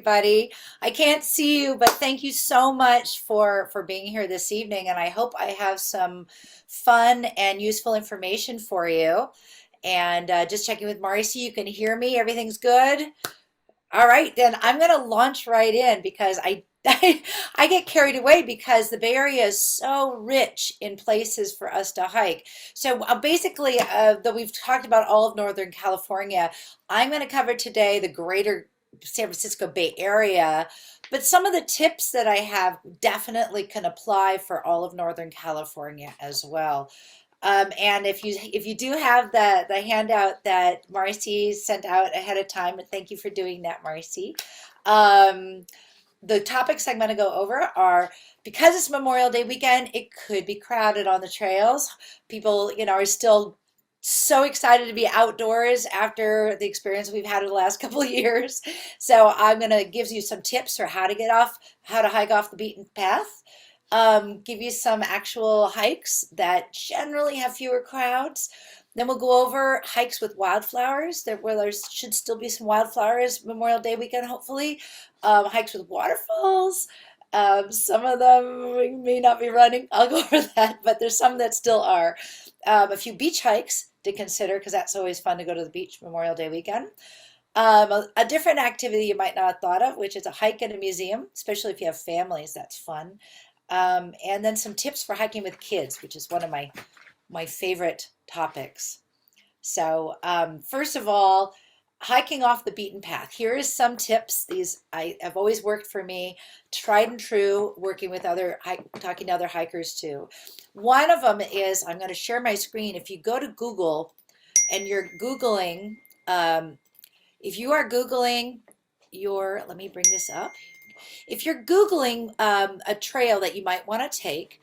everybody. I can't see you, but thank you so much for being here this evening. And I hope I have some fun and useful information for you. And just checking with Marcy, you can hear me. Everything's good. All right, then I'm going to launch right in because I get carried away because the Bay Area is so rich in places for us to hike. So basically, though we've talked about all of Northern California, I'm going to cover today the greater San Francisco Bay Area, but some of the tips that I have definitely can apply for all of Northern California as well. And if you do have the handout that Marcy sent out ahead of time, and thank you for doing that, Marcy. Um, the topics I'm going to go over are because it's Memorial Day weekend, it could be crowded on the trails. People, are still so excited to be outdoors after the experience we've had in the last couple of years. So I'm going to give you some tips for how to hike off the beaten path. Give you some actual hikes that generally have fewer crowds. Then we'll go over hikes with wildflowers, where there should still be some wildflowers Memorial Day weekend, hopefully. Hikes with waterfalls. Some of them may not be running. I'll go over that, but there's some that still are. A few beach hikes to consider because that's always fun to go to the beach Memorial Day weekend. A different activity you might not have thought of, which is a hike in a museum, especially if you have families, that's fun. And then some tips for hiking with kids, which is one of my favorite topics. So first of all, hiking off the beaten path. Here is some tips. These have always worked for me, tried and true, working with talking to other hikers too. One of them is, I'm going to share my screen. If you go to Google and you're Googling, if you are Googling let me bring this up. If you're Googling a trail that you might want to take,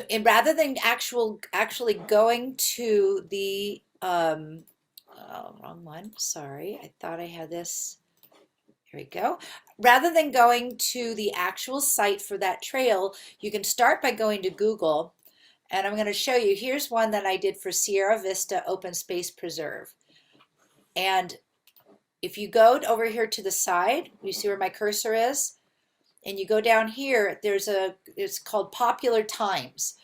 and rather than actually going to the wrong one, sorry, I thought I had this. Here we go. Rather than going to the actual site for that trail, you can start by going to Google, and I'm going to show you. Here's one that I did for Sierra Vista Open Space Preserve. And if you go over here to the side, you see where my cursor is, and you go down here, it's called Popular Times.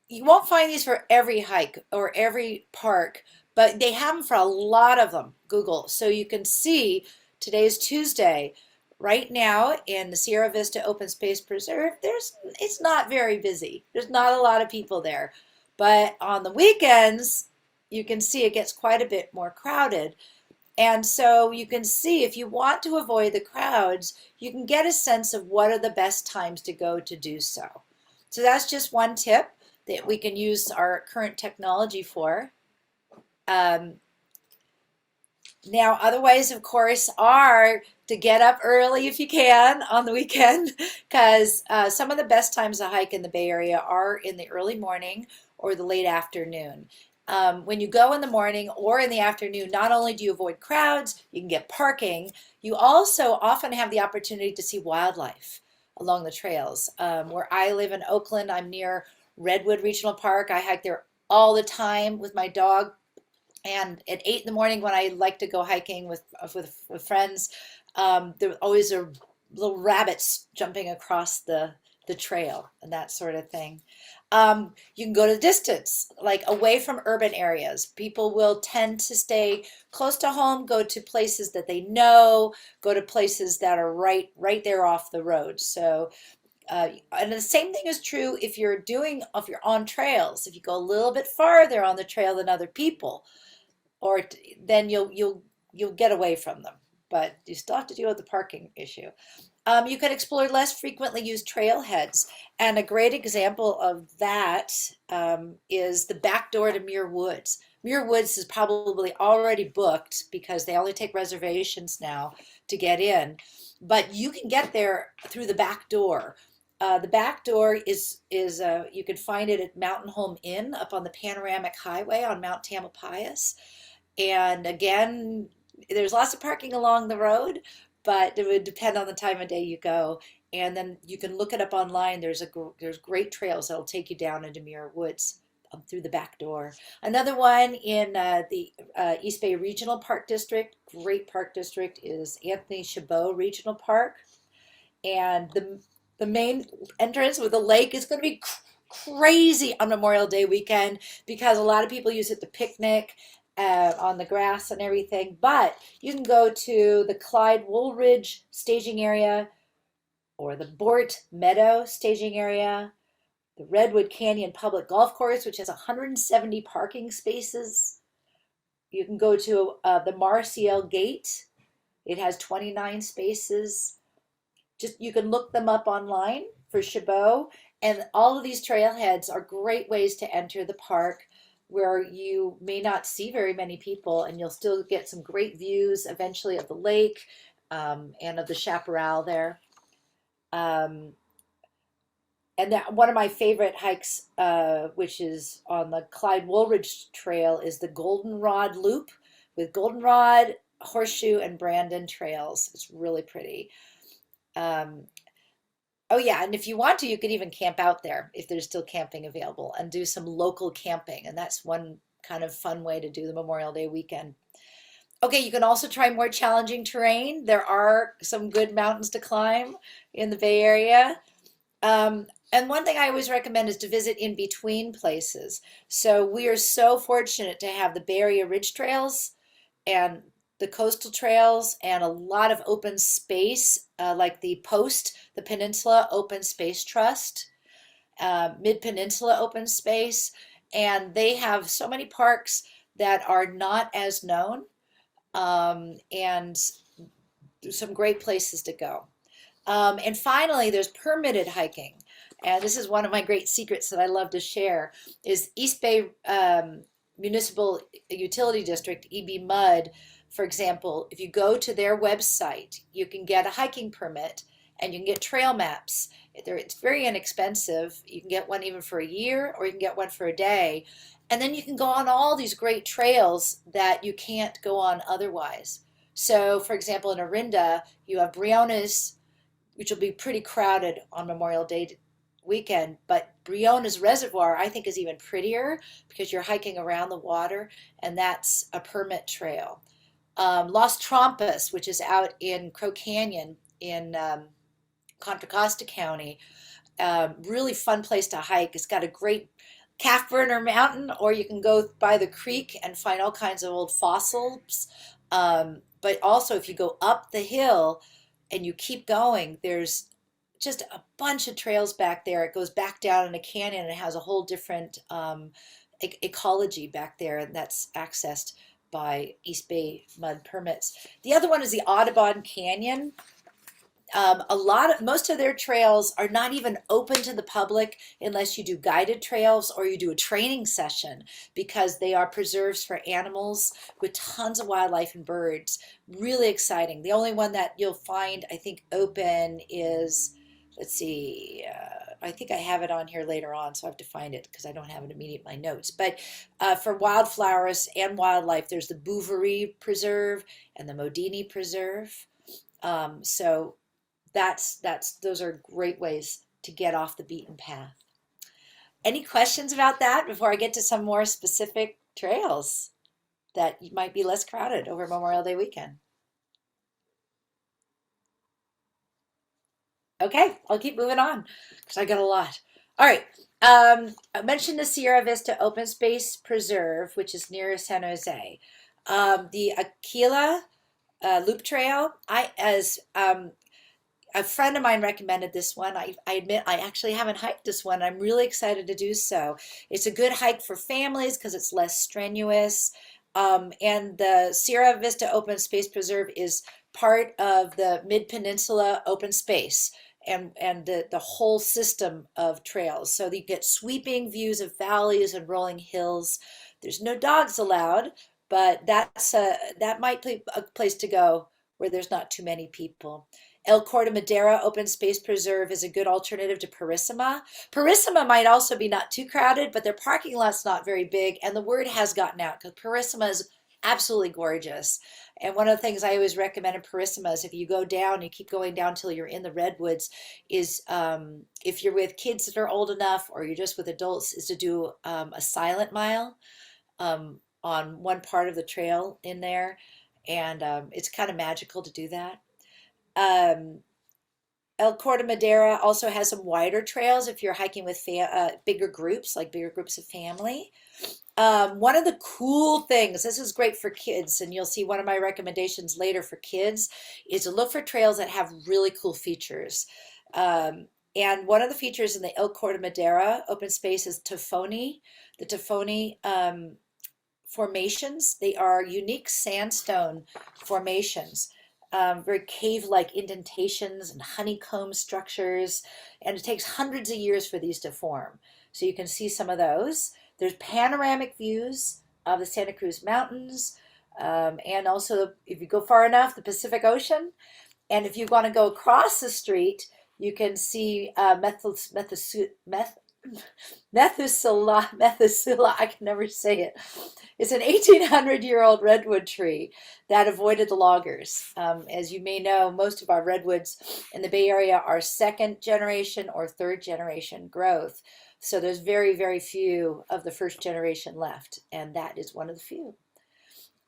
You won't find these for every hike or every park, but they have them for a lot of them, Google. So you can see today's Tuesday. Right now in the Sierra Vista Open Space Preserve, it's not very busy. There's not a lot of people there. But on the weekends, you can see it gets quite a bit more crowded. And so you can see if you want to avoid the crowds, you can get a sense of what are the best times to go to do so. So that's just one tip that we can use our current technology for. Now, other ways, of course, are to get up early if you can on the weekend, because some of the best times to hike in the Bay Area are in the early morning or the late afternoon. When you go in the morning or in the afternoon, not only do you avoid crowds, you can get parking, you also often have the opportunity to see wildlife along the trails. Where I live in Oakland, I'm near Redwood Regional Park. I hike there all the time with my dog. And at 8 in the morning when I like to go hiking with friends, there always are little rabbits jumping across the trail and that sort of thing. You can go to the distance, like away from urban areas. People will tend to stay close to home, go to places that they know, go to places that are right there off the road. So, and the same thing is true if you're on trails. If you go a little bit farther on the trail than other people, then you'll get away from them. But you still have to deal with the parking issue. You can explore less frequently used trailheads. And a great example of that is the back door to Muir Woods. Muir Woods is probably already booked because they only take reservations now to get in. But you can get there through the back door. The back door is you can find it at Mountain Home Inn up on the Panoramic Highway on Mount Tamalpais. And again, there's lots of parking along the road, but it would depend on the time of day you go. And then you can look it up online. There's great trails that'll take you down into Muir Woods through the back door. Another one in the East Bay Regional Park District, great park district, is Anthony Chabot Regional Park. And the main entrance with the lake is going to be crazy on Memorial Day weekend because a lot of people use it to picnic on the grass and everything. But you can go to the Clyde Woolridge staging area or the Bort Meadow staging area, the Redwood Canyon Public Golf Course, which has 170 parking spaces. You can go to the Marciel Gate. It has 29 spaces. Just you can look them up online for Chabot, and all of these trailheads are great ways to enter the park where you may not see very many people, and you'll still get some great views eventually of the lake and of the chaparral there. Um, and that one of my favorite hikes, which is on the Clyde Woolridge Trail, is the Goldenrod Loop with Goldenrod, Horseshoe, and Brandon trails. It's really pretty. Um, oh yeah, and if you want to, you could even camp out there if there's still camping available and do some local camping. And that's one kind of fun way to do the Memorial Day weekend. Okay, you can also try more challenging terrain. There are some good mountains to climb in the Bay Area. And one thing I always recommend is to visit in between places. So we are so fortunate to have the Bay Area Ridge Trails and the coastal trails and a lot of open space, like the Post, the Peninsula Open Space Trust, Mid-Peninsula Open Space, and they have so many parks that are not as known, and some great places to go. And finally, there's permitted hiking. And this is one of my great secrets that I love to share, is East Bay Municipal Utility District, EB MUD, for example. If you go to their website, you can get a hiking permit and you can get trail maps. It's very inexpensive. You can get one even for a year, or you can get one for a day. And then you can go on all these great trails that you can't go on otherwise. So, for example, in Orinda, you have Briones, which will be pretty crowded on Memorial Day weekend, but Briones Reservoir I think is even prettier because you're hiking around the water, and that's a permit trail. Las Trampas, which is out in Crow Canyon in Contra Costa County, really fun place to hike. It's got a great calf burner mountain, or you can go by the creek and find all kinds of old fossils. But also, if you go up the hill and you keep going, there's just a bunch of trails back there. It goes back down in a canyon and it has a whole different ecology back there, and that's accessed by East Bay Mud permits. The other one is the Audubon Canyon. Most of their trails are not even open to the public unless you do guided trails or you do a training session, because they are preserves for animals with tons of wildlife and birds. Really exciting. The only one that you'll find, I think, open is, let's see, I think I have it on here later on, so I have to find it because I don't have it immediately in my notes. But for wildflowers and wildlife, there's the Bouverie Preserve and the Modini Preserve. So those are great ways to get off the beaten path. Any questions about that before I get to some more specific trails that might be less crowded over Memorial Day weekend? Okay, I'll keep moving on because I got a lot. All right. I mentioned the Sierra Vista Open Space Preserve, which is near San Jose. The Aquila Loop Trail. As a friend of mine recommended this one. I admit I actually haven't hiked this one. I'm really excited to do so. It's a good hike for families because it's less strenuous. And the Sierra Vista Open Space Preserve is part of the Mid-Peninsula Open Space and the whole system of trails. So you get sweeping views of valleys and rolling hills. There's no dogs allowed, but that might be a place to go where there's not too many people. El Corte Madera Open Space Preserve is a good alternative to Purissima. Purissima might also be not too crowded, but their parking lot's not very big, and the word has gotten out because Purissima is Absolutely gorgeous. And one of the things I always recommend in Parisima, if you go down, you keep going down till you're in the redwoods, is if you're with kids that are old enough or you're just with adults, is to do a silent mile on one part of the trail in there. And it's kind of magical to do that. Um, El Corte Madera also has some wider trails if you're hiking with bigger groups, like bigger groups of family. One of the cool things, this is great for kids, and you'll see one of my recommendations later for kids, is to look for trails that have really cool features. And one of the features in the El Corte Madera open space is Tofoni. The Tofoni formations, they are unique sandstone formations, very cave-like indentations and honeycomb structures, and it takes hundreds of years for these to form. So you can see some of those. There's panoramic views of the Santa Cruz Mountains, and also, if you go far enough, the Pacific Ocean. And if you want to go across the street, you can see Methuselah, I can never say it. It's an 1800-year-old redwood tree that avoided the loggers. As you may know, most of our redwoods in the Bay Area are second generation or third generation growth. So there's very, very few of the first generation left, and that is one of the few.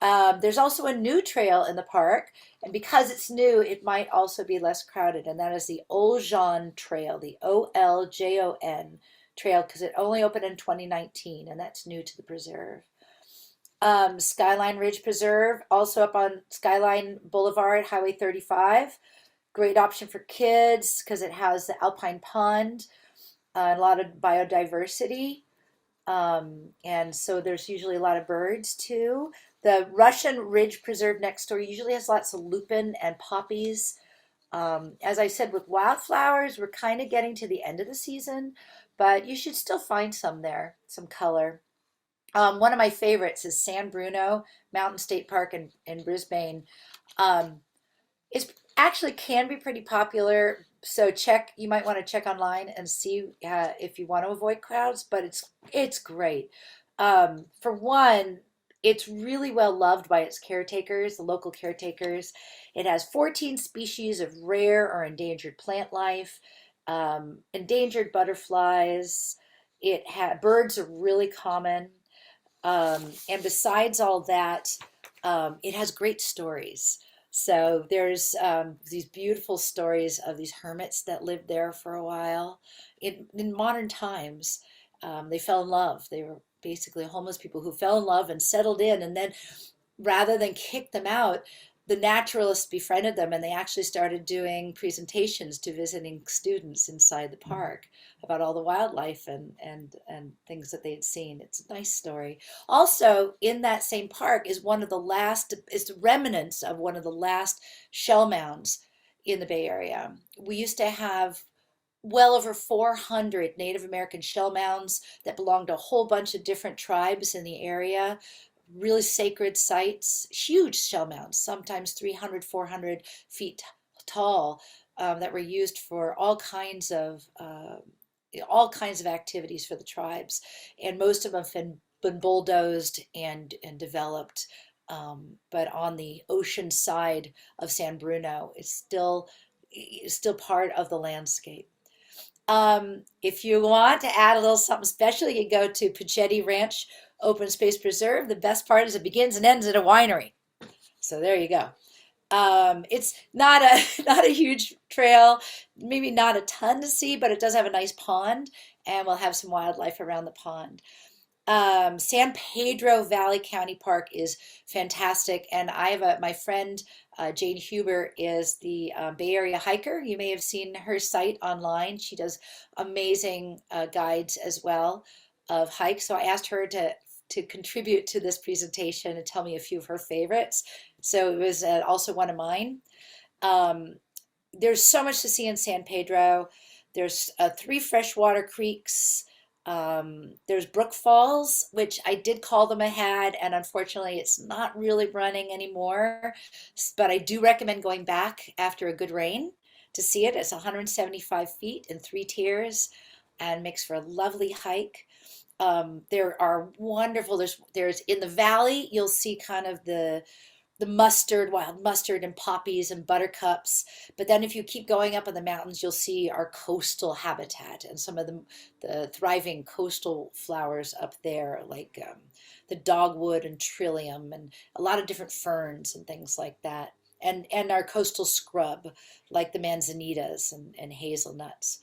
There's also a new trail in the park, and because it's new, it might also be less crowded, and that is the Oljon Trail, the Oljon Trail, because it only opened in 2019, and that's new to the preserve. Skyline Ridge Preserve, also up on Skyline Boulevard, Highway 35. Great option for kids because it has the Alpine Pond, a lot of biodiversity. And so there's usually a lot of birds too. The Russian Ridge Preserve next door usually has lots of lupin and poppies. As I said, with wildflowers, we're kind of getting to the end of the season, but you should still find some there, some color. One of my favorites is San Bruno Mountain State Park in Brisbane. Um, it's actually can be pretty popular, so you might want to check online and see if you want to avoid crowds, but it's great. For one, it's really well loved by its caretakers, the local caretakers. It has 14 species of rare or endangered plant life, endangered butterflies. Birds are really common. And besides all that, it has great stories. So there's these beautiful stories of these hermits that lived there for a while. In modern times, they fell in love. They were basically homeless people who fell in love and settled in, and then rather than kick them out, the naturalists befriended them and they actually started doing presentations to visiting students inside the park about all the wildlife and things that they had seen. It's a nice story. Also, in that same park is the remnants of one of the last shell mounds in the Bay Area. We used to have well over 400 Native American shell mounds that belonged to a whole bunch of different tribes in the area, really sacred sites, huge shell mounds, sometimes 300, 400 feet tall, that were used for all kinds of activities for the tribes, and most of them have been bulldozed and developed. But on the ocean side of San Bruno, it's still part of the landscape. If you want to add a little something special, you go to Pachetti Ranch Open Space Preserve. The best part is it begins and ends at a winery. So there you go. It's not a not a huge trail, maybe not a ton to see, but it does have a nice pond, and we'll have some wildlife around the pond. San Pedro Valley County Park is fantastic, and I have my friend Jane Huber is the Bay Area hiker. You may have seen her site online. She does amazing guides as well of hikes. So I asked her to contribute to this presentation and tell me a few of her favorites. So it was also one of mine. Um, there's so much to see in San Pedro. There's three freshwater creeks. There's Brook Falls, which I did call them ahead, and unfortunately it's not really running anymore. But I do recommend going back after a good rain to see it. It's 175 feet in three tiers and makes for a lovely hike. There are wonderful, there's in the valley, you'll see kind of the mustard, wild mustard and poppies and buttercups. But then if you keep going up in the mountains, you'll see our coastal habitat and some of the thriving coastal flowers up there, like the dogwood and trillium and a lot of different ferns and things like that. And our coastal scrub, like the manzanitas and hazelnuts.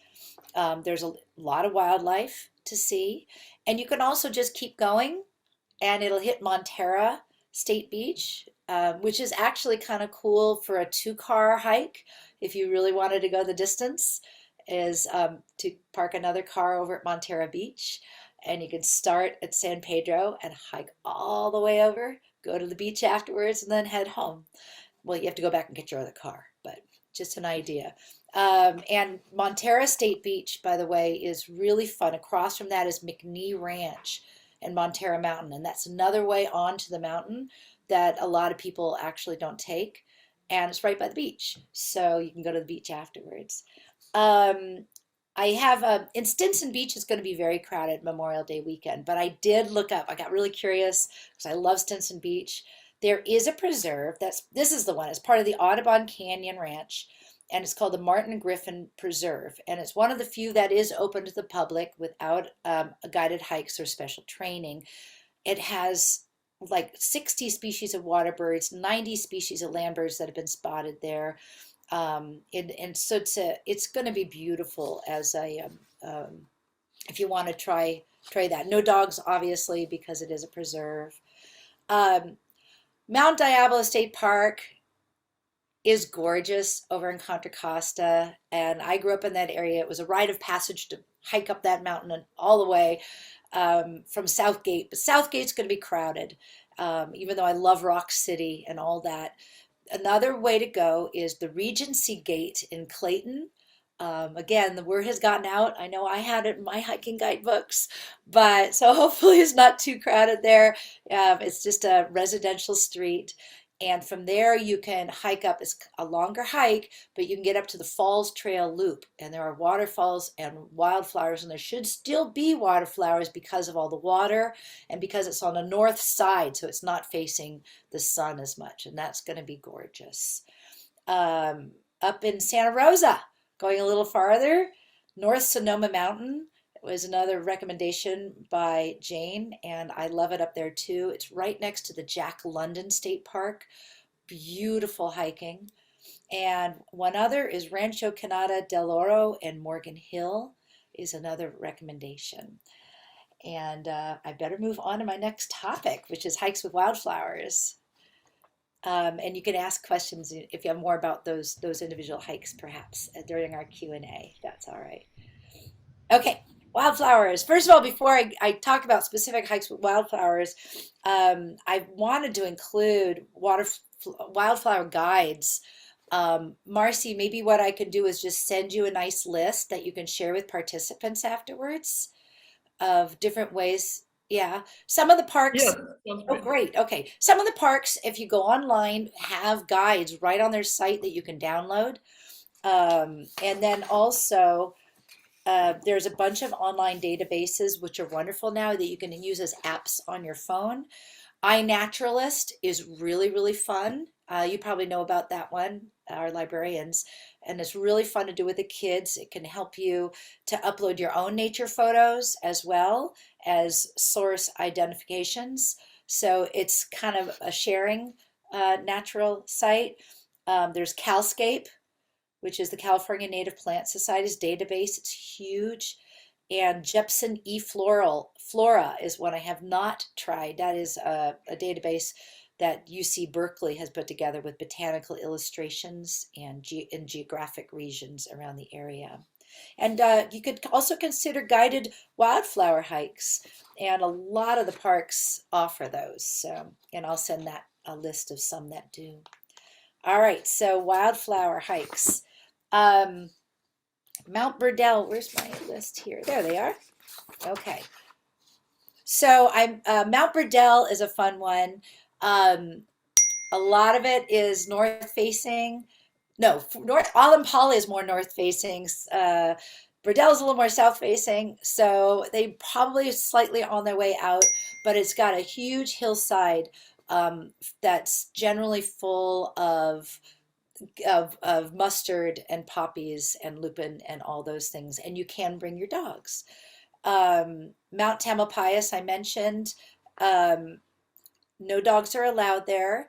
There's a lot of wildlife to see. And you can also just keep going and it'll hit Montera State Beach, which is actually kind of cool for a two-car hike if you really wanted to go the distance, is to park another car over at Montera Beach. And you can start at San Pedro and hike all the way over, go to the beach afterwards, and then head home. Well, you have to go back and get your other car, but just an idea. And Montera State Beach, by the way, is really fun. Across from that is McNee Ranch and Montera Mountain, and that's another way onto the mountain that a lot of people actually don't take. And it's right by the beach, so you can go to the beach afterwards. Um, I have in Stinson Beach is going to be very crowded Memorial Day weekend, but I did look up. I got really curious because I love Stinson Beach. There is a preserve that's this is the one. It's part of the Audubon Canyon Ranch, and it's called the Martin Griffin Preserve, and it's one of the few that is open to the public without guided hikes or special training. It has like 60 species of water birds, 90 species of land birds that have been spotted there. And so it's going to be beautiful as if you want to try that. No dogs, obviously, because it is a preserve. Um, Mount Diablo State Park is gorgeous over in Contra Costa, and I grew up in that area. It was a rite of passage to hike up that mountain and all the way from Southgate. But Southgate's going to be crowded, even though I love Rock City and all that. Another way to go is the Regency Gate in Clayton. Again, the word has gotten out. I know I had it in my hiking guidebooks, but so hopefully it's not too crowded there. It's just a residential street. And from there, you can hike up. It's a longer hike, but you can get up to the Falls Trail Loop. And there are waterfalls and wildflowers, and there should still be wildflowers because of all the water and because it's on the north side, so it's not facing the sun as much. And that's going to be gorgeous. Up in Santa Rosa, going a little farther, North Sonoma Mountain was another recommendation by Jane, and I love it up there too. It's right next to the Jack London State Park. Beautiful hiking. And one other is Rancho Canada del Oro and Morgan Hill is another recommendation. And I better move on to my next topic, which is hikes with wildflowers. And you can ask questions if you have more about those individual hikes, perhaps during our Q&A. That's all right. Okay, wildflowers. First of all, before I talk about specific hikes with wildflowers, I wanted to include wildflower guides. Marcy, maybe what I could do is just send you a nice list that you can share with participants afterwards of different ways. Yeah, some of the Yeah, parks, sounds oh, great. great. Okay, some of the parks, if you go online, have guides right on their site that you can download. And then also, there's a bunch of online databases which are wonderful now that you can use as apps on your phone. iNaturalist is really, really fun. You probably know about that one, our librarians, and it's really fun to do with the kids. It can help you to upload your own nature photos as well as source identifications. So it's kind of a sharing natural site. There's Calscape, which is the California Native Plant Society's database. It's huge. And Jepson Flora is one I have not tried. That is a database that UC Berkeley has put together with botanical illustrations and in geographic regions around the area. And you could also consider guided wildflower hikes, and a lot of the parks offer those. So, and I'll send that a list of some that do. All right, so wildflower hikes. Um, Mount Burdell, where's my list here? There they are. Okay. So I'm Mount Burdell is a fun one. Um, a lot of it is north facing. No, North Alompala is more north facing. Bordel's a little more south facing, so they probably slightly on their way out, but it's got a huge hillside that's generally full of mustard and poppies and lupin and all those things, and you can bring your dogs. Mount Tamalpais, I mentioned. Um, no dogs are allowed there,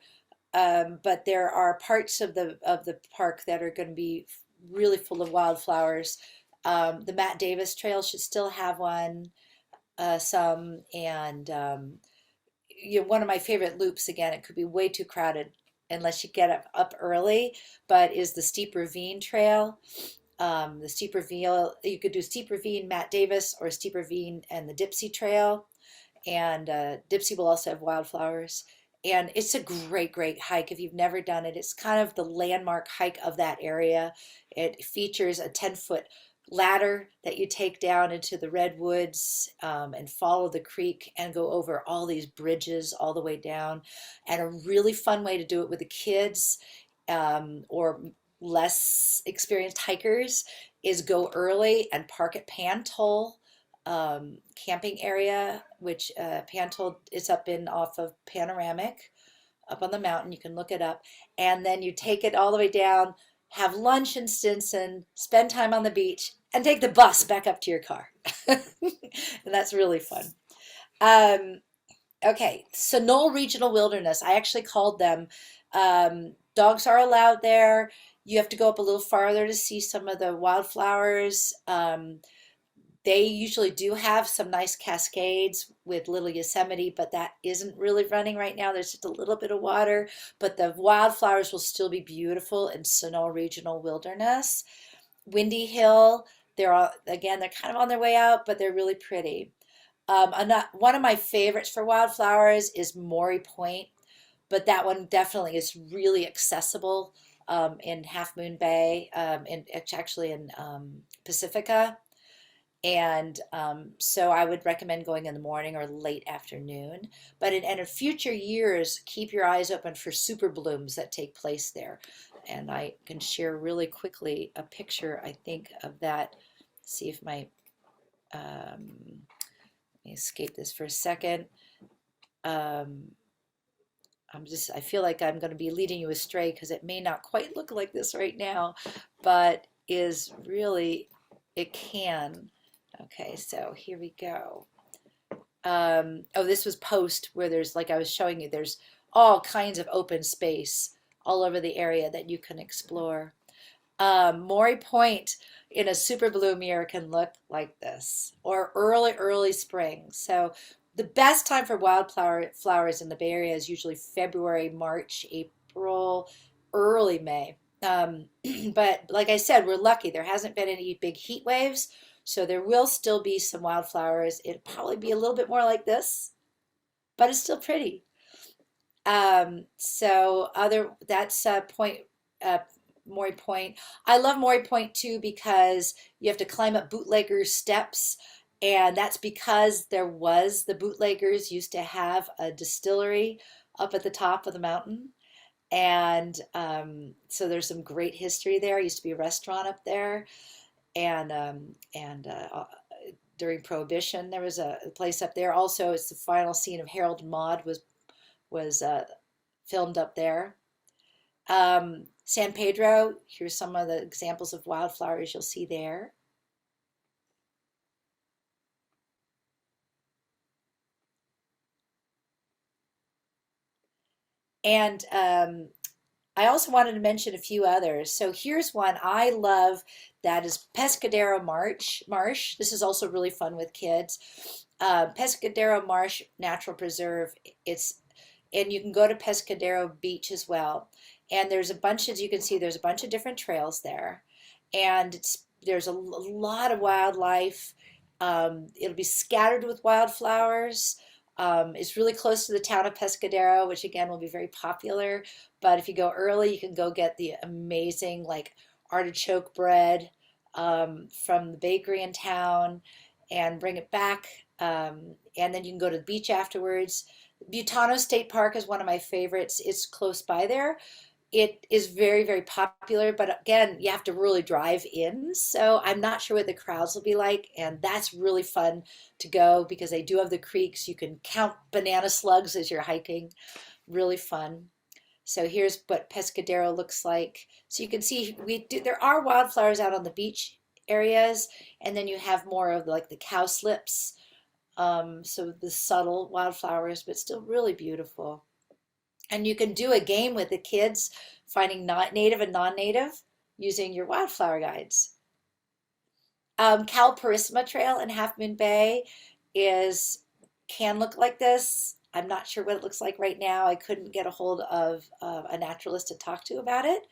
but there are parts of the park that are going to be really full of wildflowers. The Matt Davis Trail should still have one, some, and one of my favorite loops. Again, it could be way too crowded unless you get up early, but is the Steep Ravine Trail. The Steep Ravine, you could do Steep Ravine, Matt Davis, or Steep Ravine and the Dipsy Trail. And Dipsy will also have wildflowers. And it's a great, great hike if you've never done it. It's kind of the landmark hike of that area. It features a 10-foot ladder that you take down into the redwoods and follow the creek and go over all these bridges all the way down. And a really fun way to do it with the kids or less experienced hikers is go early and park at Pantoll camping area, which Pantoll is up in off of Panoramic, up on the mountain. You can look it up. And then you take it all the way down, have lunch in Stinson, spend time on the beach, and take the bus back up to your car. And that's really fun. Um, okay, Sonol Regional Wilderness. I actually called them. Dogs are allowed there. You have to go up a little farther to see some of the wildflowers. They usually do have some nice cascades with Little Yosemite, but that isn't really running right now. There's just a little bit of water, but the wildflowers will still be beautiful in Sonoma Regional Wilderness. Windy Hill, again, they're kind of on their way out, but they're really pretty. One of my favorites for wildflowers is Maury Point, but that one definitely is really accessible in Half Moon Bay, and actually in Pacifica. And so I would recommend going in the morning or late afternoon. But in future years, keep your eyes open for super blooms that take place there. And I can share really quickly a picture, I think, of that. See if let me escape this for a second. Um, I feel like I'm going to be leading you astray because it may not quite look like this right now, but is really, it can. Okay, so here we go. Oh, this was post where there's, like I was showing you, there's all kinds of open space all over the area that you can explore. Maury Point in a super bloom year can look like this, or early, early spring. So the best time for flowers in the Bay Area is usually February, March, April, early May. Um, but like I said, we're lucky. There hasn't been any big heat waves, so there will still be some wildflowers. It'll probably be a little bit more like this, but it's still pretty. So that's point, uh, Maury Point. I love Maury Point too because you have to climb up bootleggers steps, and that's because the bootleggers used to have a distillery up at the top of the mountain. And so there's some great history there. Used to be a restaurant up there, and during Prohibition there was a place up there. Also, it's the final scene of Harold and Maude was filmed up there. San Pedro, here's some of the examples of wildflowers you'll see there. And I also wanted to mention a few others. So here's one I love that is Pescadero Marsh. This is also really fun with kids. Pescadero Marsh Natural Preserve. And you can go to Pescadero Beach as well. And there's a bunch, as you can see, there's a bunch of different trails there. And there's a lot of wildlife. It'll be scattered with wildflowers. It's really close to the town of Pescadero, which again will be very popular. But if you go early, you can go get the amazing like artichoke bread from the bakery in town and bring it back. And then you can go to the beach afterwards. Butano State Park is one of my favorites. It's close by there. It is very, very popular, but again, you have to really drive in. So I'm not sure what the crowds will be like. And that's really fun to go because they do have the creeks. You can count banana slugs as you're hiking. Really fun. So here's what Pescadero looks like. So you can see there are wildflowers out on the beach areas, and then you have more of like the cowslips. So the subtle wildflowers, but still really beautiful. And you can do a game with the kids, finding not native and non-native using your wildflower guides. Calparisma Trail in Half Moon Bay is can look like this. I'm not sure what it looks like right now. I couldn't get a hold of a naturalist to talk to about it,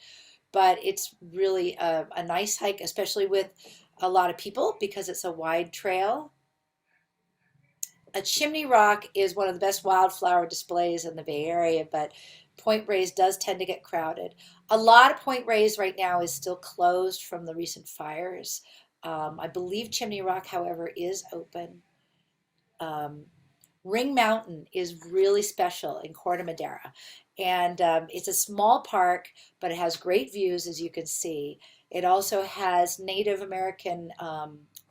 but it's really a nice hike, especially with a lot of people because it's a wide trail. A chimney rock is one of the best wildflower displays in the Bay Area, but Point Reyes does tend to get crowded. A lot of Point Reyes right now is still closed from the recent fires. I believe Chimney Rock, however, is open. Um, Ring Mountain is really special in Corte Madera, and it's a small park, but it has great views, as you can see. It also has Native American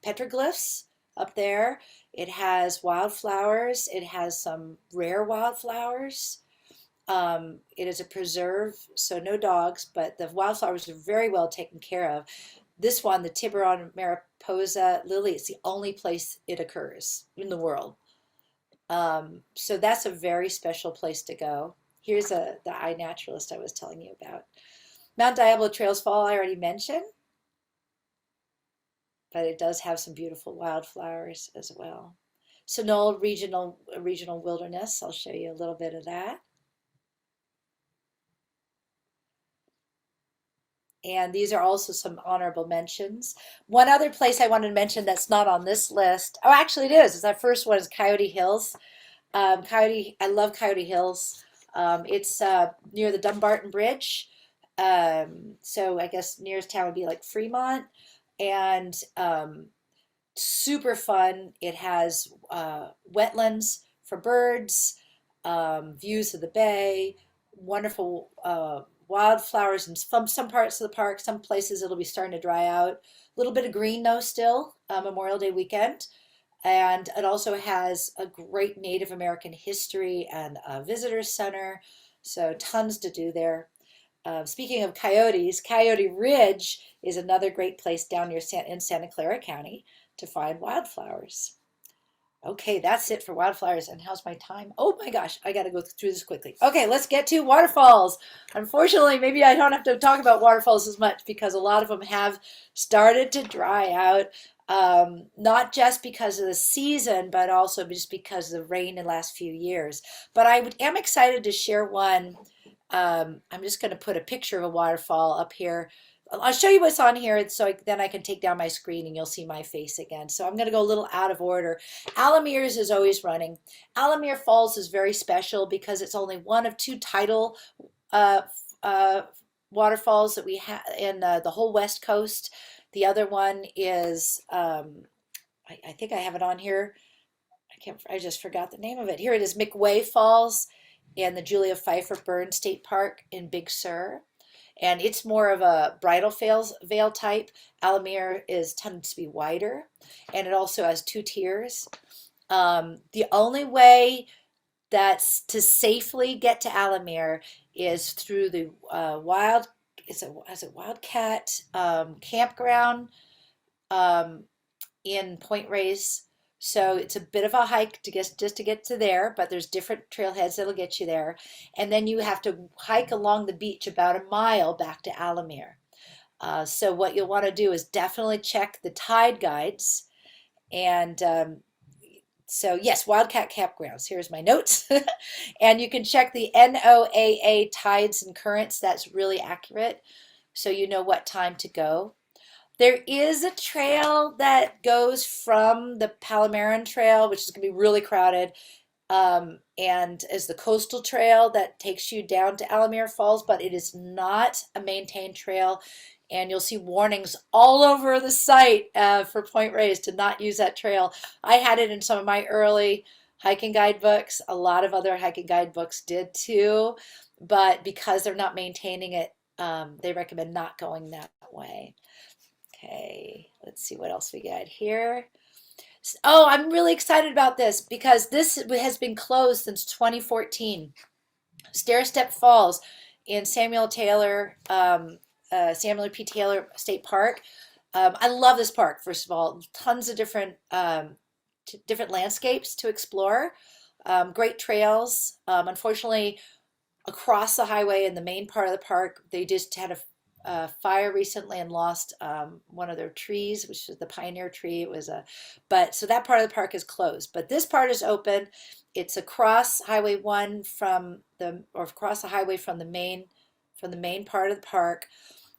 petroglyphs up there. It has wildflowers. It has some rare wildflowers. It is a preserve, so no dogs, but the wildflowers are very well taken care of. This one, the Tiburon mariposa lily, it's the only place it occurs in the world. So that's a very special place to go. Here's the iNaturalist I was telling you about. Mount Diablo Trails Fall, I already mentioned, but it does have some beautiful wildflowers as well. Sonol Regional Wilderness, I'll show you a little bit of that. And these are also some honorable mentions. One other place I wanted to mention that's not on this list. Oh, actually it is. It's that first one is Coyote Hills. I love Coyote Hills. It's near the Dumbarton Bridge. So I guess nearest town would be like Fremont. And super fun. It has wetlands for birds, views of the bay, wonderful wildflowers in some parts of the park. Some places it'll be starting to dry out. A little bit of green though still, Memorial Day weekend. And it also has a great Native American history and a visitor center. So tons to do there. Speaking of coyotes, Coyote Ridge is another great place down near in Santa Clara County to find wildflowers. Okay, that's it for wildflowers. And how's my time? Oh my gosh, I got to go through this quickly. Okay, let's get to waterfalls. Unfortunately, maybe I don't have to talk about waterfalls as much because a lot of them have started to dry out. Not just because of the season, but also just because of the rain in the last few years. But am excited to share one. I'm just going to put a picture of a waterfall up here. I'll show you what's on here so then I can take down my screen and you'll see my face again. So I'm going to go a little out of order. Alamere's is always running. Alamere Falls is very special because it's only one of two tidal uh, uh, waterfalls that we have in the whole West Coast. The other one is, I think I have it on here. I just forgot the name of it. Here it is, McWay Falls in the Julia Pfeiffer Burn State Park in Big Sur. And it's more of a bridal veil type. Alamere tends to be wider, and it also has two tiers. The only way that's to safely get to Alamere is through the is it Wildcat campground in Point Reyes. So it's a bit of a hike just to get to there, but there's different trailheads that'll get you there. And then you have to hike along the beach about a mile back to Alamere. So what you'll want to do is definitely check the tide guides. And so yes, Wildcat Campgrounds. Here's my notes. And you can check the NOAA tides and currents. That's really accurate. So you know what time to go. There is a trail that goes from the Palomaran Trail, which is going to be really crowded, and is the coastal trail that takes you down to Alamere Falls, but it is not a maintained trail. And you'll see warnings all over the site for Point Reyes to not use that trail. I had it in some of my early hiking guidebooks. A lot of other hiking guidebooks did too. but because they're not maintaining it, they recommend not going that way. Okay, let's see what else we got here. Oh, I'm really excited about this because this has been closed since 2014. Stairstep Falls in Samuel P. Taylor State Park. I love this park. First of all, tons of different landscapes to explore. Great trails. Unfortunately, across the highway in the main part of the park, they just had a fire recently and lost one of their trees, which is the pioneer tree. But so that part of the park is closed. But this part is open. It's across Highway 1 or across the highway from the main part of the park.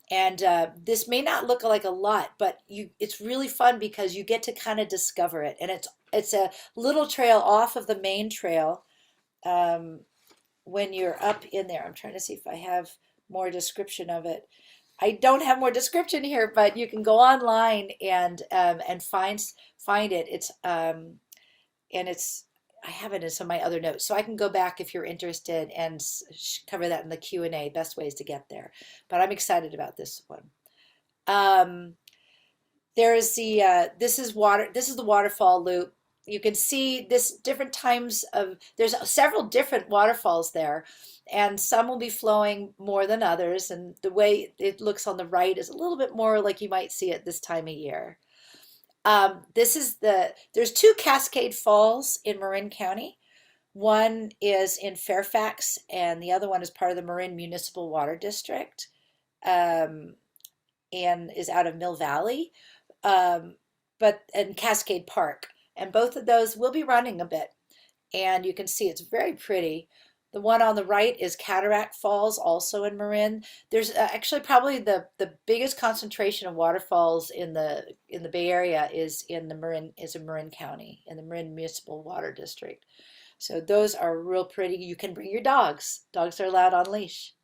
And this may not look like a lot, but it's really fun because you get to kind of discover it. And it's a little trail off of the main trail. Um, when you're up in there. I'm trying to see if I have more description of it. I don't have more description here, but you can go online and find it. And it's I have it in some of my other notes, so I can go back if you're interested and cover that in the Q&A. Best ways to get there. But I'm excited about this one. Um, there is this is the waterfall loop. You can see this different times of there's several different waterfalls there, and some will be flowing more than others, and the way it looks on the right is a little bit more like you might see it this time of year. There's two Cascade Falls in Marin County. One is in Fairfax, and the other one is part of the Marin Municipal Water District, um, and is out of Mill Valley, um, but and Cascade Park. And both of those will be running a bit. And you can see it's very pretty. The one on the right is Cataract Falls, also in Marin. There's actually probably the biggest concentration of waterfalls in the Bay Area is in Marin County, in the Marin Municipal Water District. So those are real pretty. You can bring your dogs. Dogs are allowed on leash.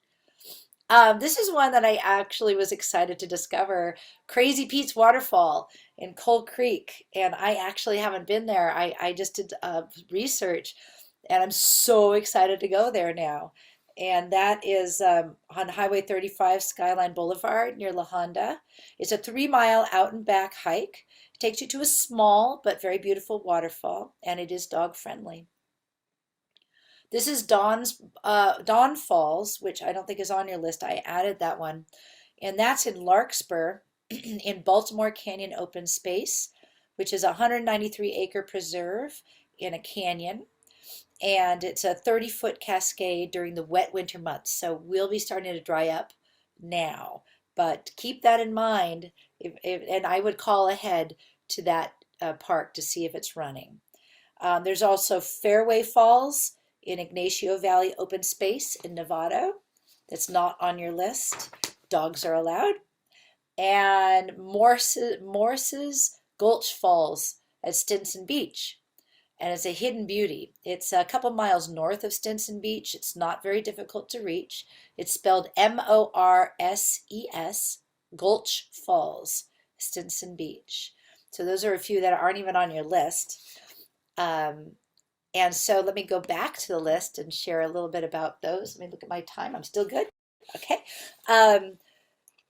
This is one that I actually was excited to discover, Crazy Pete's Waterfall in Coal Creek. And I actually haven't been there. I just did research, and I'm so excited to go there now. And that is on Highway 35, Skyline Boulevard near La Honda. It's a 3 mile out and back hike. It takes you to a small but very beautiful waterfall, and it is dog friendly. This is Dawn Falls, which I don't think is on your list. I added that one. And that's in Larkspur in Baltimore Canyon Open Space, which is a 193-acre preserve in a canyon. And it's a 30-foot cascade during the wet winter months. So we'll be starting to dry up now. But keep that in mind, and I would call ahead to that park to see if it's running. There's also Fairway Falls in Ignacio Valley Open Space in Novato. That's not on your list. Dogs are allowed. And Morse's Gulch Falls at Stinson Beach. And it's a hidden beauty. It's a couple miles north of Stinson Beach. It's not very difficult to reach. It's spelled Morses, Gulch Falls, Stinson Beach. So those are a few that aren't even on your list. Um, and so let me go back to the list and share a little bit about those. Let me look at my time. I'm still good. Okay. Um,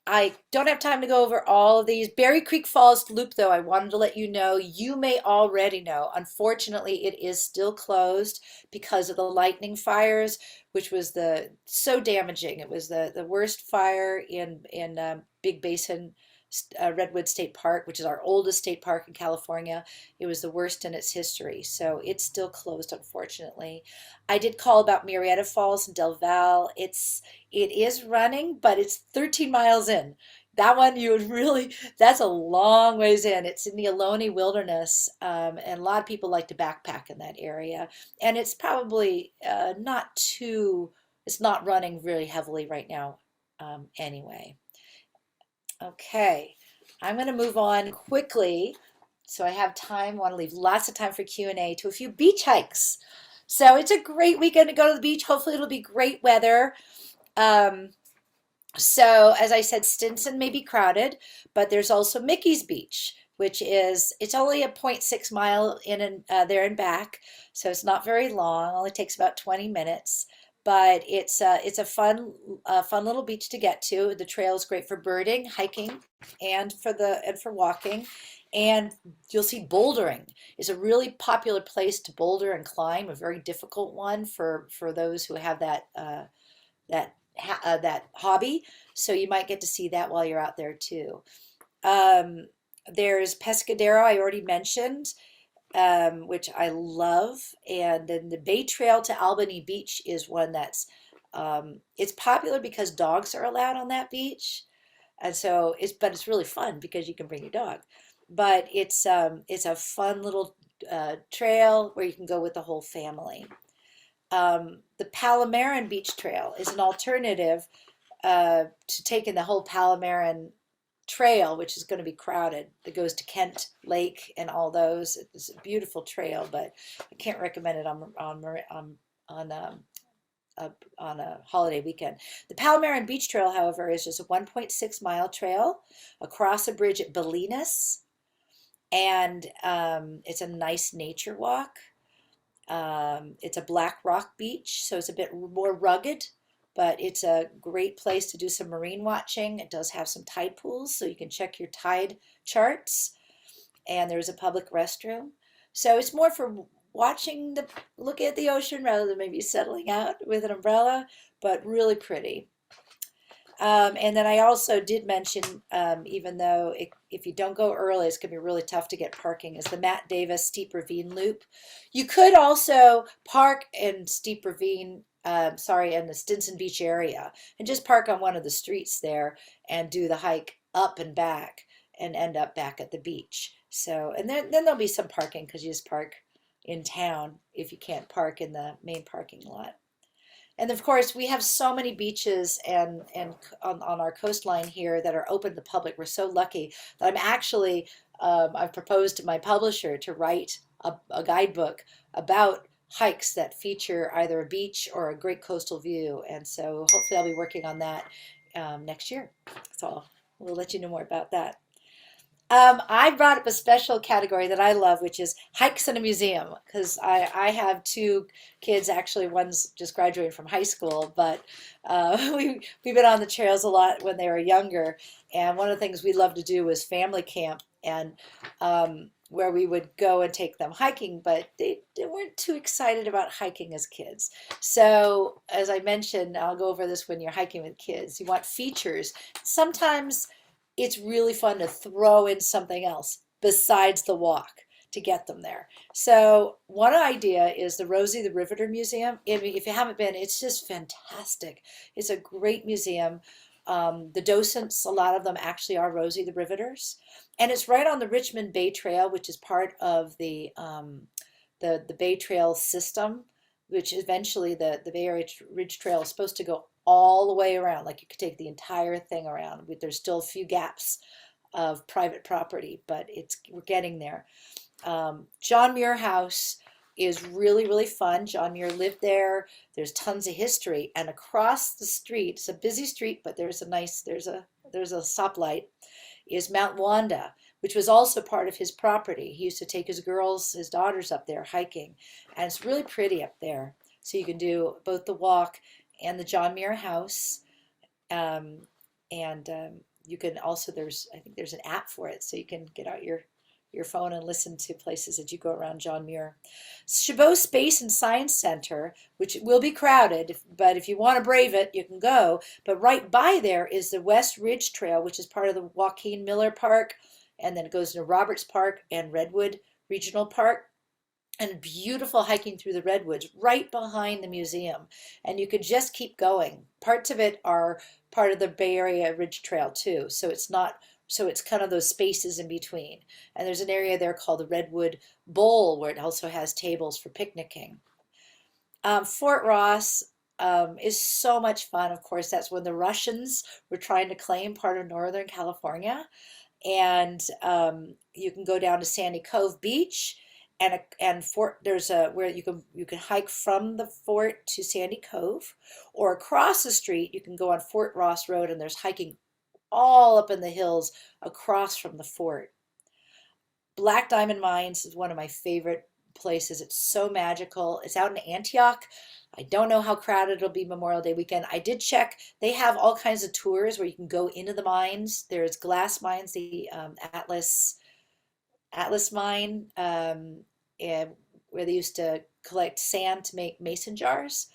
I don't have time to go over all of these. Berry Creek Falls Loop, though, I wanted to let you know, you may already know. Unfortunately, it is still closed because of the lightning fires, which was so damaging. It was the worst fire in Big Basin Redwood State Park, which is our oldest state park in California. It was the worst in its history, so it's still closed, unfortunately. I did call about Murrieta Falls in Del Val. It is running, but it's 13 miles in. That one that's a long ways in. It's in the Ohlone Wilderness, and a lot of people like to backpack in that area. And it's probably it's not running really heavily right now, anyway. Okay, I'm going to move on quickly so I have time. I want to leave lots of time for Q&A to a few beach hikes. So it's a great weekend to go to the beach. Hopefully it'll be great weather. Um, so as I said, Stinson may be crowded, but there's also Mickey's Beach, it's only a 0.6 mile in and there and back. So it's not very long, only takes about 20 minutes. but it's a fun little beach to get to. The trail is great for birding, hiking, and for walking. And you'll see bouldering is a really popular place to boulder and climb, a very difficult one for those who have that hobby. So you might get to see that while you're out there too. Um, there's Pescadero, I already mentioned, which I love. And then the Bay Trail to Albany Beach is one it's popular because dogs are allowed on that beach. And so but it's really fun because you can bring your dog. But it's a fun little trail where you can go with the whole family. The Palomarin Beach Trail is an alternative to taking the whole Palomarin trail, which is going to be crowded, that goes to Kent Lake and all those. It's a beautiful trail, but I can't recommend it on on a holiday weekend. The Palomarin Beach Trail, however, is just a 1.6 mile trail across a bridge at Bolinas, and it's a nice nature walk. It's a black rock beach, so it's a bit more rugged, but it's a great place to do some marine watching. It does have some tide pools, so you can check your tide charts, and there's a public restroom. So it's more for looking at the ocean rather than maybe settling out with an umbrella, but really pretty. And then I also did mention, even though if you don't go early, it's going to be really tough to get parking, is the Matt Davis Steep Ravine Loop. You could also park in Steep Ravine, sorry, in the Stinson Beach area, and just park on one of the streets there and do the hike up and back and end up back at the beach. So, and then there'll be some parking because you just park in town if you can't park in the main parking lot. And of course, we have so many beaches and on our coastline here that are open to the public. We're so lucky that I've proposed to my publisher to write a guidebook about hikes that feature either a beach or a great coastal view. And so hopefully I'll be working on that next year. So we'll let you know more about that. I brought up a special category that I love, which is hikes in a museum, because I have two kids. Actually, one's just graduating from high school, but we've been on the trails a lot when they were younger. And one of the things we loved to do was family camp, and where we would go and take them hiking, but they weren't too excited about hiking as kids. So, as I mentioned, I'll go over this when you're hiking with kids. You want features. Sometimes it's really fun to throw in something else besides the walk to get them there. So one idea is the Rosie the Riveter Museum. If you haven't been, it's just fantastic. It's a great museum. The docents, a lot of them actually are Rosie the Riveters, and it's right on the Richmond Bay Trail, which is part of the Bay Trail system, which eventually the Bay Area Ridge Trail is supposed to go all the way around. Like you could take the entire thing around. There's still a few gaps of private property, but we're getting there. John Muir House is really, really fun. John Muir lived there. There's tons of history. And across the street, it's a busy street, but there's a stoplight, is Mount Wanda, which was also part of his property. He used to take his daughters up there hiking. And it's really pretty up there. So you can do both the walk and the John Muir House. And you can also, I think there's an app for it, so you can get out your phone and listen to places as you go around John Muir. Chabot Space and Science Center, which will be crowded, but if you want to brave it, you can go. But right by there is the West Ridge Trail, which is part of the Joaquin Miller Park, and then it goes into Roberts Park and Redwood Regional Park. And beautiful hiking through the redwoods right behind the museum. And you could just keep going. Parts of it are part of the Bay Area Ridge Trail too. So it's kind of those spaces in between. And there's an area there called the Redwood Bowl where it also has tables for picnicking. Fort Ross is so much fun. Of course, that's when the Russians were trying to claim part of Northern California. And you can go down to Sandy Cove Beach, and fort there's a where you can hike from the fort to Sandy Cove, or across the street you can go on Fort Ross Road, and there's hiking all up in the hills across from the fort. Black Diamond Mines is one of my favorite places. It's so magical. It's out in Antioch. I don't know how crowded it'll be Memorial Day weekend. I did check. They have all kinds of tours where you can go into the mines. There's glass mines, the Atlas mine, and where they used to collect sand to make mason jars.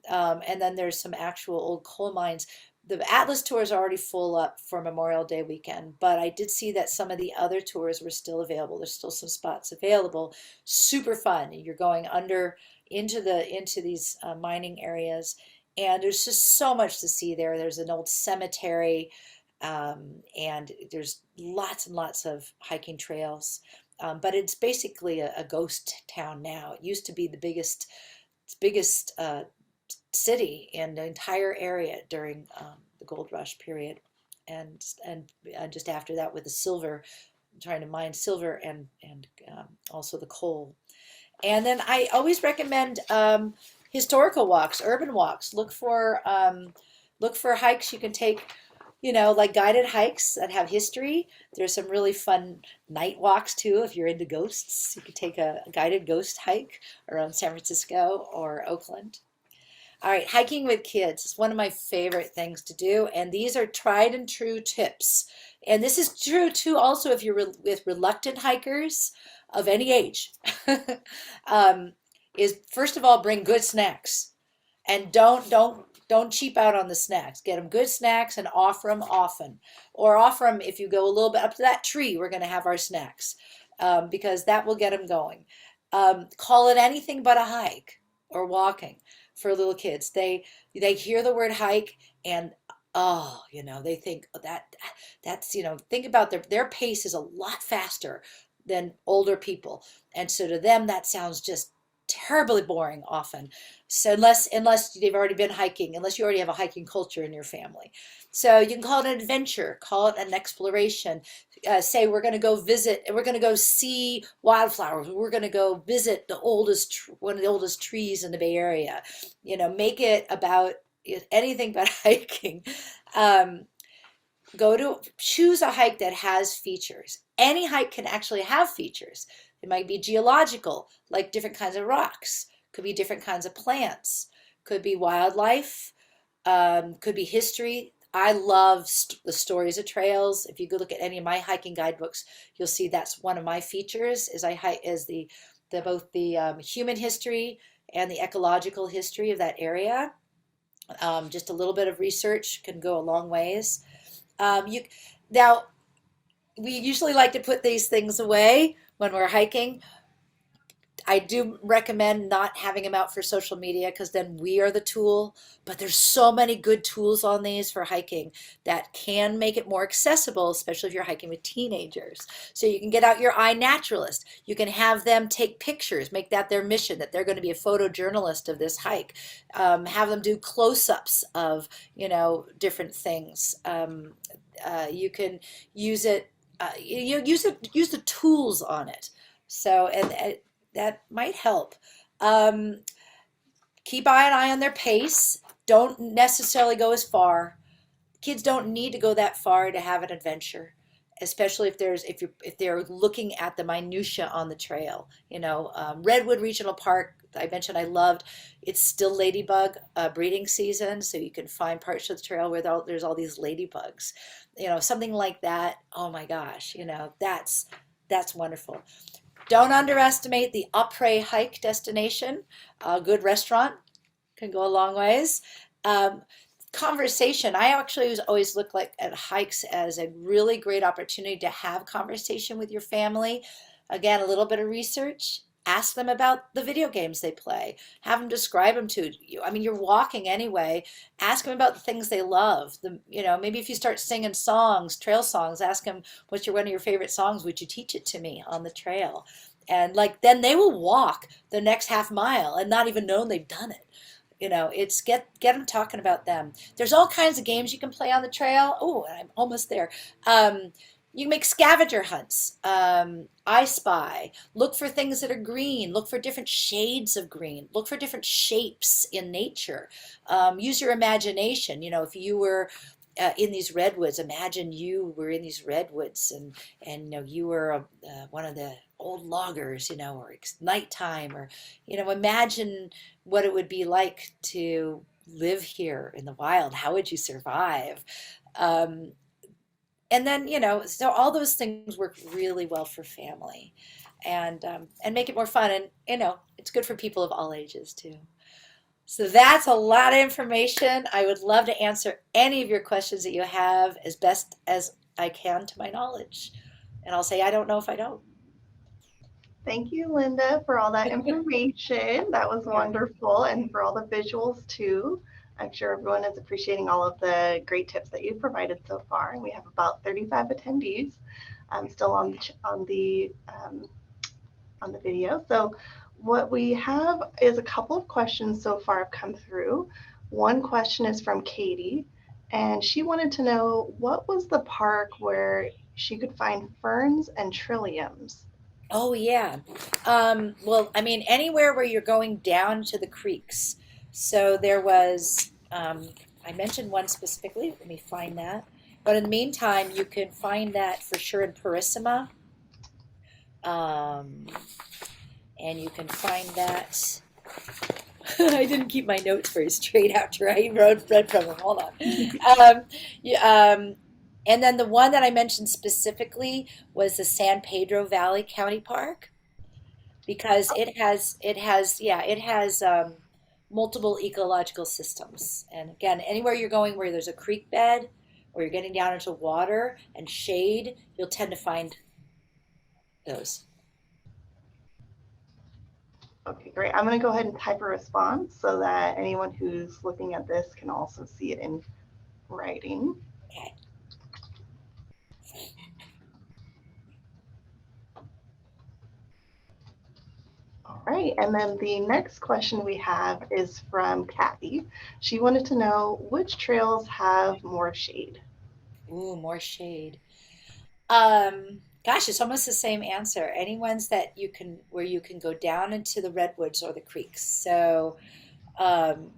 And then there's some actual old coal mines. The Atlas tours are already full up for Memorial Day weekend, but I did see that some of the other tours were still available. There's still some spots available. Super fun. You're going under into these mining areas, and there's just so much to see there. There's an old cemetery, and there's lots and lots of hiking trails. But it's basically a ghost town now. It used to be the biggest city in the entire area during the gold rush period, and just after that with the silver, trying to mine silver and also the coal. And then I always recommend historical walks, urban walks. Look for hikes you can take, like guided hikes that have history. There's some really fun night walks too if you're into ghosts. You could take a guided ghost hike around San Francisco or Oakland. All right, hiking with kids is one of my favorite things to do, and these are tried and true tips. And this is true too also if you're with reluctant hikers of any age. um, is first of all bring good snacks, and don't cheap out on the snacks. Get them good snacks and offer them often, or offer them if you go a little bit up to that tree. We're going to have our snacks, because that will get them going. Call it anything but a hike or walking for little kids. They hear the word hike and oh, they think that's think about their pace is a lot faster than older people, and so to them that sounds just terribly boring often. So unless they've already been hiking, unless you already have a hiking culture in your family, so you can call it an adventure, call it an exploration. Say we're going to go visit, we're going to go see wildflowers, we're going to go visit one of the oldest trees in the Bay Area. Make it about anything but hiking. um, Choose a hike that has features. Any hike can actually have features. It might be geological, like different kinds of rocks, could be different kinds of plants, could be wildlife, could be history. I love the stories of trails. If you go look at any of my hiking guidebooks, you'll see that's one of my features. Is I hike is the both the human history and the ecological history of that area. Just a little bit of research can go a long ways. You now we usually like to put these things away when we're hiking. I do recommend not having them out for social media because then we are the tool. But there's so many good tools on these for hiking that can make it more accessible, especially if you're hiking with teenagers. So you can get out your iNaturalist. You can have them take pictures, make that their mission, that they're going to be a photojournalist of this hike. Have them do close-ups of, different things. You can use it. Use the tools on it. So and that might help. Um, Keep an eye on their pace. Don't necessarily go as far. Kids don't need to go that far to have an adventure, especially if they're looking at the minutia on the trail. Redwood Regional Park, I mentioned I loved. It's still ladybug breeding season, so you can find parts of the trail where there's all these ladybugs. Something like that. Oh my gosh, that's wonderful. Don't underestimate the après hike destination. A good restaurant can go a long ways. Um, Conversation. I actually always look at hikes as a really great opportunity to have conversation with your family. Again, a little bit of research. Ask them about the video games they play. Have them describe them to you. I mean, you're walking anyway. Ask them about the things they love. Maybe if you start singing songs, trail songs, ask them what's one of your favorite songs. Would you teach it to me on the trail? And then they will walk the next half mile and not even know they've done it. It's get them talking about them. There's all kinds of games you can play on the trail. Oh, I'm almost there. You can make scavenger hunts. I Spy. Look for things that are green. Look for different shades of green. Look for different shapes in nature. Use your imagination. If you were in these redwoods, imagine you were in these redwoods, and you were one of the old loggers, or it's nighttime, or, imagine what it would be like to live here in the wild. How would you survive? Um, and then, so all those things work really well for family, and make it more fun. And, it's good for people of all ages too. So that's a lot of information. I would love to answer any of your questions that you have as best as I can to my knowledge. And I'll say, I don't know if I don't. Thank you, Linda, for all that information. That was Yeah. wonderful, and for all the visuals too. I'm sure everyone is appreciating all of the great tips that you've provided so far. And we have about 35 attendees still on the video. So what we have is a couple of questions so far have come through. One question is from Katie, and she wanted to know what was the park where she could find ferns and trilliums. Oh, yeah. Well, I mean, anywhere where you're going down to the creeks. So there was, I mentioned one specifically. Let me find that. But in the meantime, you can find that for sure in Purissima. Um, and you can find that. I didn't keep my notes very straight after I read from them. Hold on. And then the one that I mentioned specifically was the San Pedro Valley County Park because it has multiple ecological systems. And again, anywhere you're going where there's a creek bed or you're getting down into water and shade, you'll tend to find those. Okay, great. I'm going to go ahead and type a response so that anyone who's looking at this can also see it in writing. Okay. All right, and then the next question we have is from Kathy. She wanted to know which trails have more shade. Ooh, more shade. Gosh, it's almost the same answer. Any ones that you can where you can go down into the redwoods or the creeks. So, um,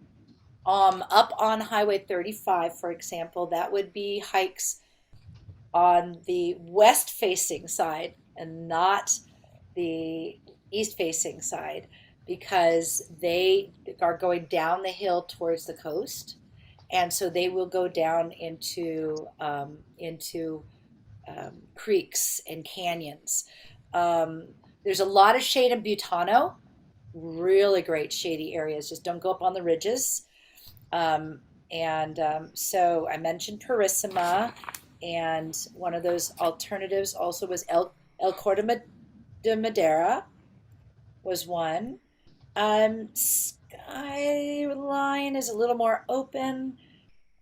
up on Highway 35, for example, that would be hikes on the west facing side and not the east facing side because they are going down the hill towards the coast. And so they will go down into creeks and canyons. Um, there's a lot of shade in Butano, really great shady areas. Just don't go up on the ridges. Um, and so I mentioned Purissima, and one of those alternatives also was El Corte de Madera was one. Skyline is a little more open.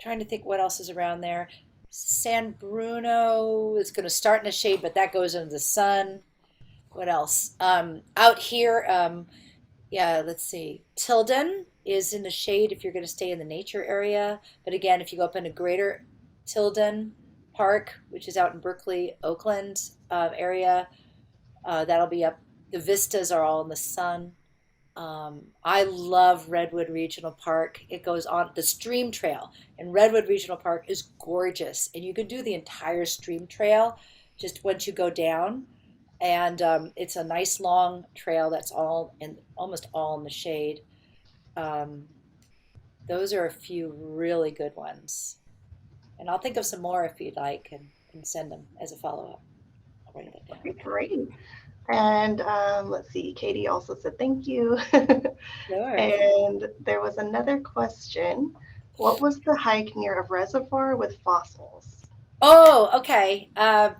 Trying to think what else is around there. San Bruno is going to start in the shade, but that goes into the sun. What else? Out here, yeah, let's see. Tilden is in the shade if you're going to stay in the nature area. But again, if you go up into Greater Tilden Park, which is out in Berkeley, Oakland area, that'll be up. The vistas are all in the sun. I love Redwood Regional Park. It goes on the stream trail, and Redwood Regional Park is gorgeous. And you can do the entire stream trail just once you go down. And it's a nice long trail that's all and almost all in the shade. Um, those are a few really good ones. And I'll think of some more if you'd like and send them as a follow up. I'll write that down. Okay, great. And let's see, Katie also said thank you. Sure. And there was another question. What was the hike near a reservoir with fossils? Oh, okay. I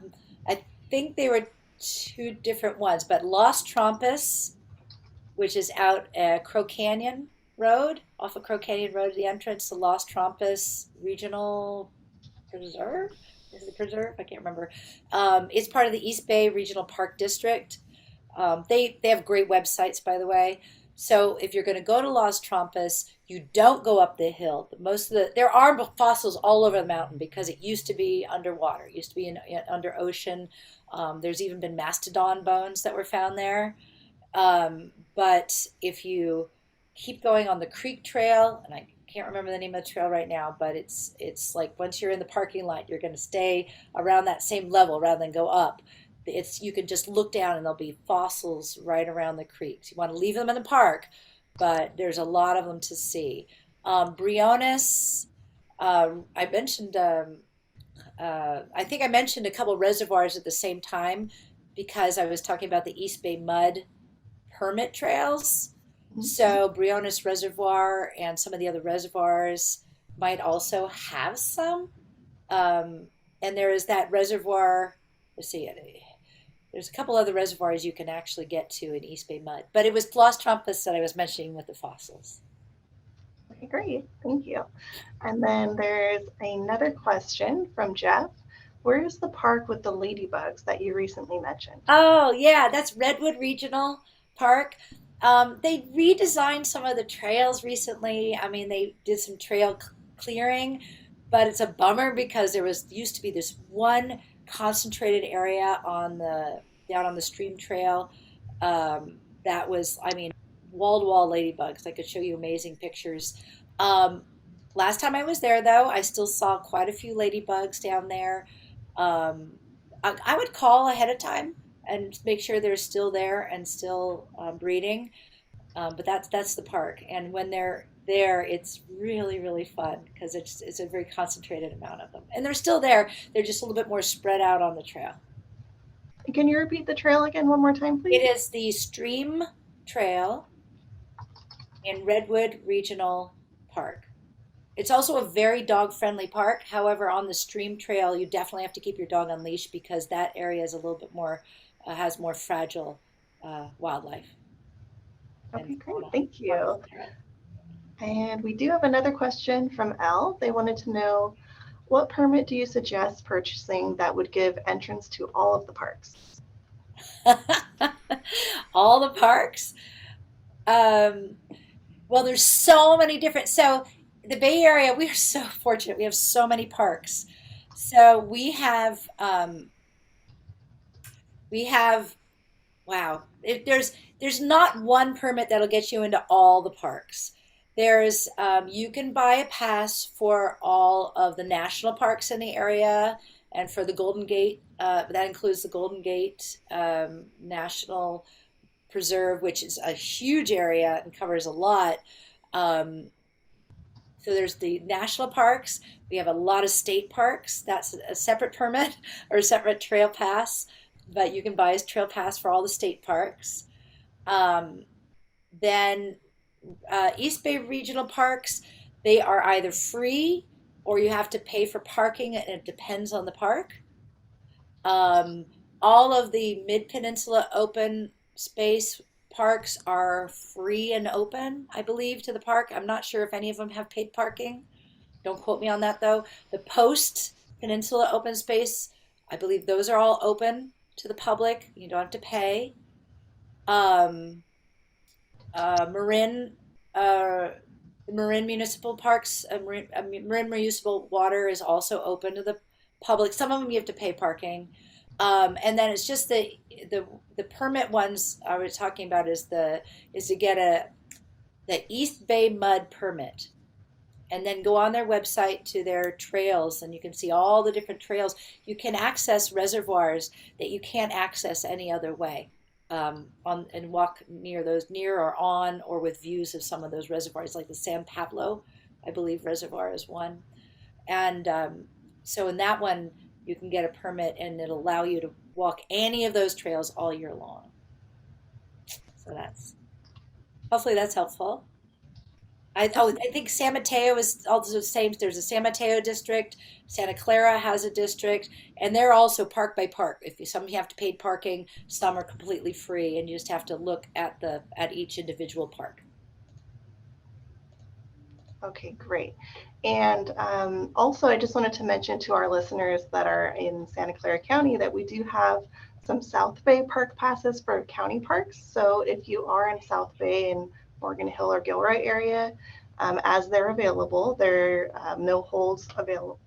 think they were two different ones, but Los Trompus, which is out at Crow Canyon Road, off of Crow Canyon Road, the entrance to Los Trompus Regional Preserve. Is it a preserve? I can't remember. It's part of the East Bay Regional Park District. They have great websites, by the way. So if you're going to go to Las Trampas, you don't go up the hill. Most of there are fossils all over the mountain because it used to be underwater. It used to be under ocean. There's even been mastodon bones that were found there. But if you keep going on the creek trail, and I can't remember the name of the trail right now, but it's like once you're in the parking lot, you're going to stay around that same level rather than go up. it's you can just look down and there'll be fossils right around the creeks. You want to leave them in the park, but there's a lot of them to see. Briones, I mentioned, I think I mentioned a couple reservoirs at the same time because I was talking about the East Bay Mud permit trails. Mhm. So Briones Reservoir and some of the other reservoirs might also have some. Um, and there is that reservoir. Let's see, there's a couple other reservoirs you can actually get to in East Bay Mud. But it was Los Trumpus that I was mentioning with the fossils. Okay, great. Thank you. And then there's another question from Jeff. Where is the park with the ladybugs that you recently mentioned? Oh, yeah, that's Redwood Regional Park. They redesigned some of the trails recently. I mean, they did some clearing, but it's a bummer because there was used to be this one concentrated area on the down on the stream trail that was, I mean, wall to wall ladybugs. I could show you amazing pictures. Um, Last time I was there, though, I still saw quite a few ladybugs down there. Um, I would call ahead of time and make sure they're still there and still breeding. But that's the park, and when they're there, it's really really fun because it's a very concentrated amount of them, and they're still there. They're just a little bit more spread out on the trail. Can you repeat the trail again one more time, It please? is the Stream Trail in Redwood Regional Park. It's also a very dog friendly park. However, on the Stream Trail, you definitely have to keep your dog on leash because that area is a little bit more has more fragile wildlife and Okay, great. fauna Thank on you. that trail. And we do have another question from Elle. They wanted to know what permit do you suggest purchasing that would give entrance to all of the parks? All the parks. Um, well, there's so many different. So the Bay Area, we are so fortunate. We have so many parks. So we have wow. There's not one permit that'll get you into all the parks. There's you can buy a pass for all of the national parks in the area and for the Golden Gate. That includes the Golden Gate National Preserve, which is a huge area and covers a lot. Um, so there's the national parks. We have a lot of state parks. That's a separate permit or a separate trail pass, but you can buy a trail pass for all the state parks. Um, then East Bay Regional Parks, they are either free or you have to pay for parking, and it depends on the park. Um, all of the Mid Peninsula open space parks are free and open, I believe, to the park. I'm not sure if any of them have paid parking. Don't quote me on that though. The Post Peninsula open space, I believe those are all open to the public. You don't have to pay. Um, Marin, uh, the Marin Municipal Parks, Marin Municipal Water is also open to the public. Some of them you have to pay parking. And then it's just the the permit ones I was talking about is to get the East Bay Mud permit and then go on their website to their trails and you can see all the different trails. You can access reservoirs that you can't access any other way. On and walk near those near or on or with views of some of those reservoirs like the San Pablo, I believe reservoir is one. And so in that one you can get a permit and it'll allow you to walk any of those trails all year long. So that's hopefully that's helpful. I think San Mateo is also the same. There's a San Mateo district. Santa Clara has a district, and they're also park by park. If you, some you have to pay parking, some are completely free, and you just have to look at the at each individual park. Okay, great. And also, I just wanted to mention to our listeners that are in Santa Clara County that we do have some South Bay park passes for county parks. So if you are in South Bay and Morgan Hill or Gilroy area, as they're available, there are no holds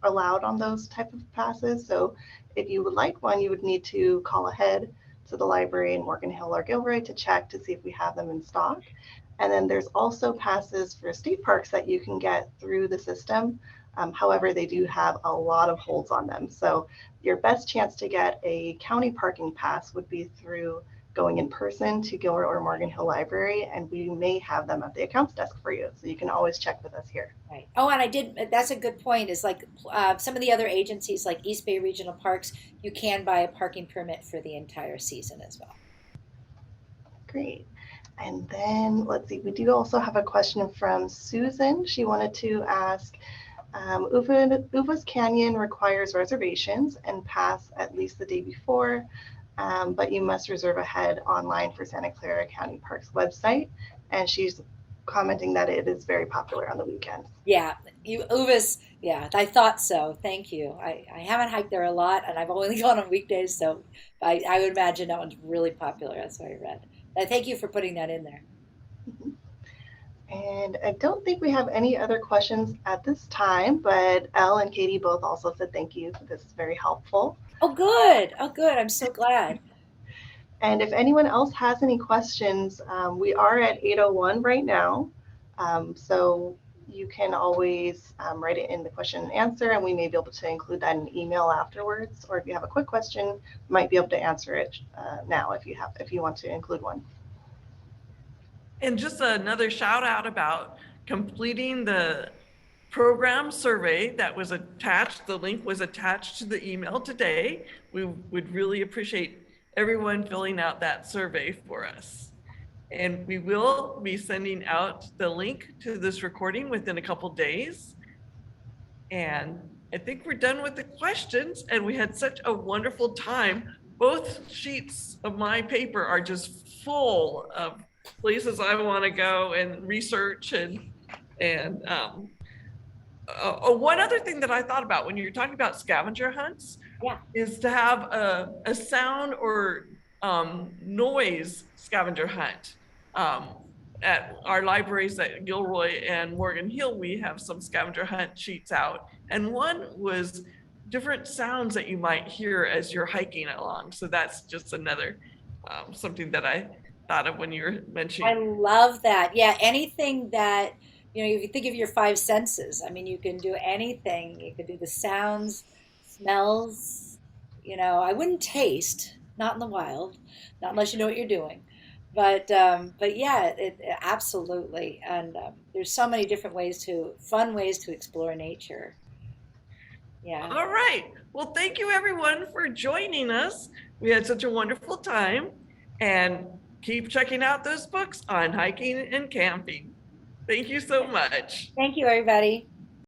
allowed on those type of passes. So if you would like one, you would need to call ahead to the library in Morgan Hill or Gilroy to check to see if we have them in stock. And then there's also passes for state parks that you can get through the system. However, they do have a lot of holds on them. So your best chance to get a county parking pass would be through going in person to Gilroy or Morgan Hill Library, and we may have them at the accounts desk for you. So you can always check with us here. Right. Oh, and I did, that's a good point, is like some of the other agencies like East Bay Regional Parks, you can buy a parking permit for the entire season as well. Great. And then let's see, we do also have a question from Susan. She wanted to ask, Uva's Canyon requires reservations and pass at least the day before, but you must reserve ahead online for Santa Clara County Parks website. And she's commenting that it is very popular on the weekends. Yeah, Uva's, yeah, I thought so. Thank you. I haven't hiked there a lot and I've only gone on weekdays, so I would imagine that one's really popular. That's what I read. Thank you for putting that in there. Mhm. And I don't think we have any other questions at this time, but Elle and Katie both also said thank you. This is very helpful. Oh, good. Oh, good. I'm so glad. And if anyone else has any questions, we are at 8:01 right now. So you can always write it in the question and answer, and we may be able to include that in an email afterwards. Or if you have a quick question, we might be able to answer it now if you want to include one. And just another shout out about completing the program survey that was attached. The link was attached to the email today. We would really appreciate everyone filling out that survey for us. And we will be sending out the link to this recording within a couple days. And I think we're done with the questions, and we had such a wonderful time. Both sheets of my paper are just full of places I want to go and research and one other thing that I thought about when you're talking about scavenger hunts, Yeah. is to have a sound or noise scavenger hunt. At our libraries at Gilroy and Morgan Hill, we have some scavenger hunt sheets out, and one was different sounds that you might hear as you're hiking along. So that's just another something that I thought of when you were I mentioning. love that. Yeah, anything that, if you think of your five senses, I mean, you can do anything. You can do the sounds, smells, I wouldn't taste, not in the wild, not unless you know what you're doing. But yeah, absolutely. And there's so many different fun ways to explore nature. Yeah. All right. Well, thank you everyone for joining us. We had such a wonderful time, and keep checking out those books on hiking and camping. Thank you so much. Thank you, everybody.